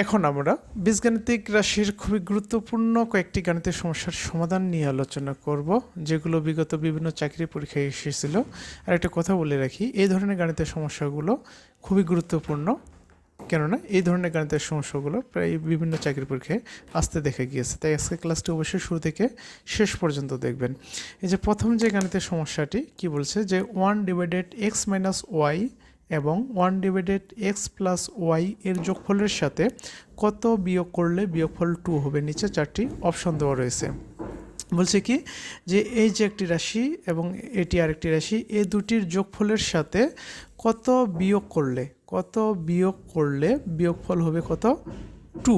এখন আমরা বীজগাণিতিক রাশির খুবই গুরুত্বপূর্ণ কয়েকটি গাণিতিক সমস্যার সমাধান নিয়ে আলোচনা করব, যেগুলো বিগত বিভিন্ন চাকরি পরীক্ষায় এসেছিল। আর একটা কথা বলে রাখি, এই ধরনের গাণিতিক সমস্যাগুলো খুবই গুরুত্বপূর্ণ, কেননা এই ধরনের গাণিতিক সমস্যাগুলো প্রায় বিভিন্ন চাকরি পরীক্ষায় আসতে দেখা গিয়েছে। তাই আজকে ক্লাসটি অবশ্যই শুরু থেকে শেষ পর্যন্ত দেখবেন। এই যে প্রথম যে গাণিতিক সমস্যাটি কি বলছে, যে 1/x - y এবং 1/x + y এর যোগফলের সাথে কত বিয়োগ করলে বিয়োগফল 2 হবে। নিচে চারটি অপশন দেওয়া রয়েছে। বলছে কি, যে এই যে একটি রাশি এবং এটি আরেকটি রাশি, এই দুটির যোগফলের সাথে কত বিয়োগ করলে বিয়োগফল হবে কত, 2।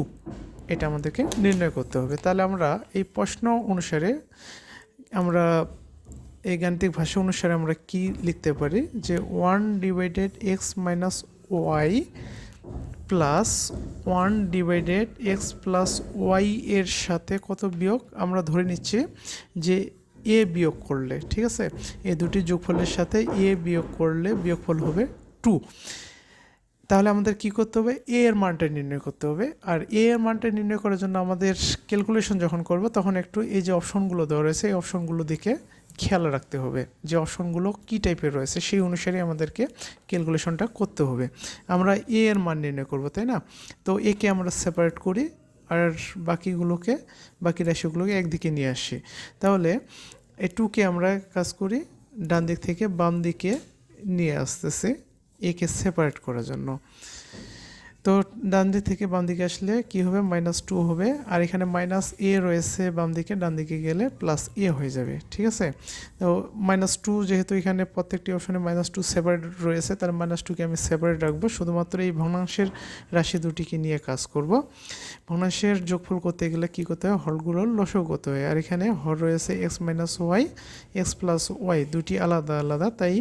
এটা আমাদেরকে নির্ণয় করতে হবে। তাহলে আমরা এই প্রশ্ন অনুসারে আমরা এই গাণিতিক ভাষা অনুসারে আমরা কি লিখতে পারি, যে 1/x - y plus 1/x + y এর সাথে কত বিয়োগ, আমরা ধরে নিচ্ছি যে এ বিয়োগ করলে, ঠিক আছে, এই দুটি যোগফলের সাথে এ বিয়োগ করলে বিয়োগফল হবে 2। তাহলে আমাদের কি করতে হবে, এ এর মানটা নির্ণয় করতে হবে। আর এ এর মানটা নির্ণয় করার জন্য আমাদের ক্যালকুলেশন যখন করব তখন একটু এই যে অপশনগুলো দেওয়া রয়েছে এই অপশনগুলো দিকে খেয়াল রাখতে হবে, যে অপশনগুলো কী টাইপের রয়েছে সেই অনুসারে আমাদেরকে ক্যালকুলেশনটা করতে হবে। আমরা এ এর মান নির্ণয় করব, তাই না? তো একে আমরা সেপারেট করি আর বাকি রাশিগুলোকে একদিকে নিয়ে আসি। তাহলে এই 2কে আমরা কাজ করি ডান দিক থেকে বাম দিকে নিয়ে আসতেছি একে সেপারেট করার জন্য। তো ডান দিক থেকে বাম দিকে আসলে কি হবে, -2 হবে। আর এখানে -a রয়েছে বাম দিকে, ডান দিকে গেলে +a হয়ে যাবে, ঠিক আছে? তো -2 যেহেতু এখানে প্রত্যেকটি অপশনে -2 সেপারেট রয়েছে, তার -2কে আমি সেপারেট রাখবো। শুধুমাত্র এই ভগ্নাংশের রাশি দুটিকে নিয়ে কাজ করব। ভগ্নাংশের যোগফল করতে গেলে কি করতে হয়, হরগুলোর লসাগু করতে হয়। আর এখানে হর রয়েছে x - y, x + y দুটি আলাদা আলাদা, তাই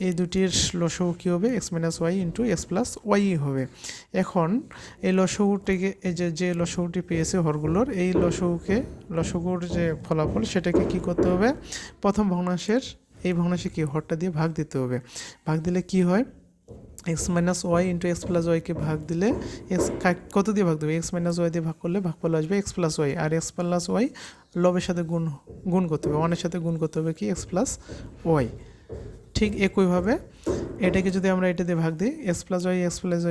এই দুটির লসাগু কী হবে, x - y × x + y হবে। এখন এই লসাগুটিকে, এই যে লসাগুটি পেয়েছে হরগুলোর, এই লসাগুর যে ফলাফল সেটাকে কি করতে হবে, প্রথম এই ভগ্নাংশে কি হরটা দিয়ে ভাগ দিতে হবে। ভাগ দিলে কি হয়, x - y × x + y কে ভাগ দিলে কত দিয়ে ভাগ দেবে, x - y দিয়ে ভাগ করলে ভাগফল আসবে x + y, আর x + y লবের সাথে গুণ করতে হবে, 1-এর সাথে গুণ করতে হবে কি x + y। ঠিক একইভাবে এটাকে যদি আমরা এটা দিয়ে ভাগ দিই, x +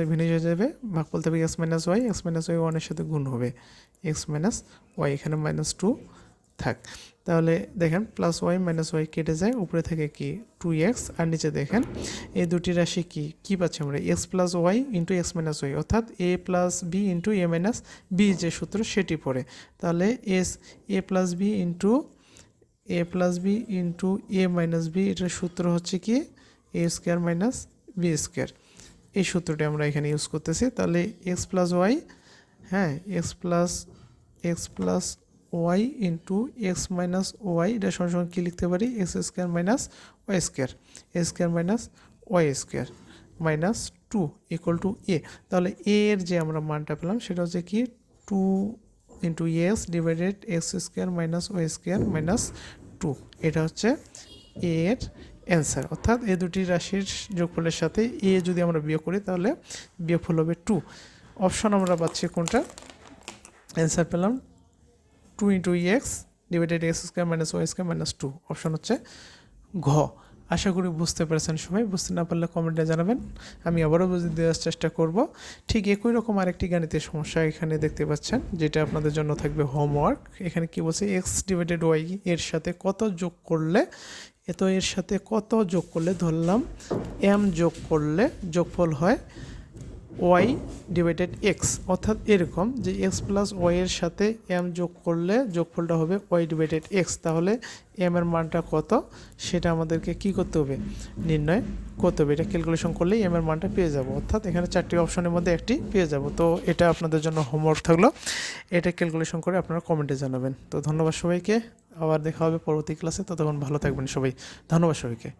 y ভেঙে হয়ে যাবে, ভাগ করতে হবে x - y, x - y 1-এর সাথে গুণ হবে x - y, এখানে -2 থাক। তাহলে দেখেন +y - y কেটে যায়, উপরে থেকে কি 2x, আর নিচে দেখেন এই দুটি রাশি কি পাচ্ছি আমরা, x + y × x - y, অর্থাৎ a + b × a - b যে সূত্র সেটি পড়ে। তাহলে a + b × a - b এটার সূত্র হচ্ছে কি a² - b²। এই সূত্রটি আমরা এখানে ইউজ করতেছি। তাহলে x + y, হ্যাঁ, x + y × x - y এটা সমান কি লিখতে পারি, x² - y², a² - y² -2 = a। তাহলে a এর যে আমরা মানটা পেলাম সেটা হচ্ছে কি 2 × x / x² - y² - 2। এটা হচ্ছে a এর অ্যান্সার। অর্থাৎ এই দুটি রাশির যোগফলের সাথে a যদি আমরা বিয়োগ করি তাহলে বিয়োগফল হবে 2। অপশন আমরা পাচ্ছি কোনটা, অ্যান্সার পেলাম 2 × x / x² - y² - 2। অপশন হচ্ছে ঘ। আশা করি বুঝতে পেরেছেন সবাই। বুঝতে না পারলে কমেন্টে জানাবেন, আমি আবারও বুঝিয়ে দেওয়ার চেষ্টা করব। ঠিক একই রকম আরেকটি গাণিতিক সমস্যা এখানে দেখতে পাচ্ছেন, যেটা আপনাদের জন্য থাকবে হোমওয়ার্ক। এখানে কি বলছে, x / y এর সাথে কত যোগ করলে, এর সাথে কত যোগ করলে, ধরলাম m যোগ করলে যোগফল হয় y/x, অর্থাৎ এরকম যে x + y এর সাথে m যোগ করলে যোগফলটা হবে y/x। তাহলে m এর মানটা কত সেটা আমাদেরকে কি করতে হবে, নির্ণয় করতে হবে। এটা ক্যালকুলেশন করলেই m এর মানটা পেয়ে যাব, অর্থাৎ এখানে 4টি অপশনের মধ্যে একটি পেয়ে যাব। তো এটা আপনাদের জন্য হোমওয়ার্ক থাকলো, এটা ক্যালকুলেশন করে আপনারা কমেন্টে জানাবেন। তো ধন্যবাদ সবাইকে, আবার দেখা হবে পরবর্তী ক্লাসে। ততক্ষণ ভালো থাকবেন সবাই, ধন্যবাদ সবাইকে।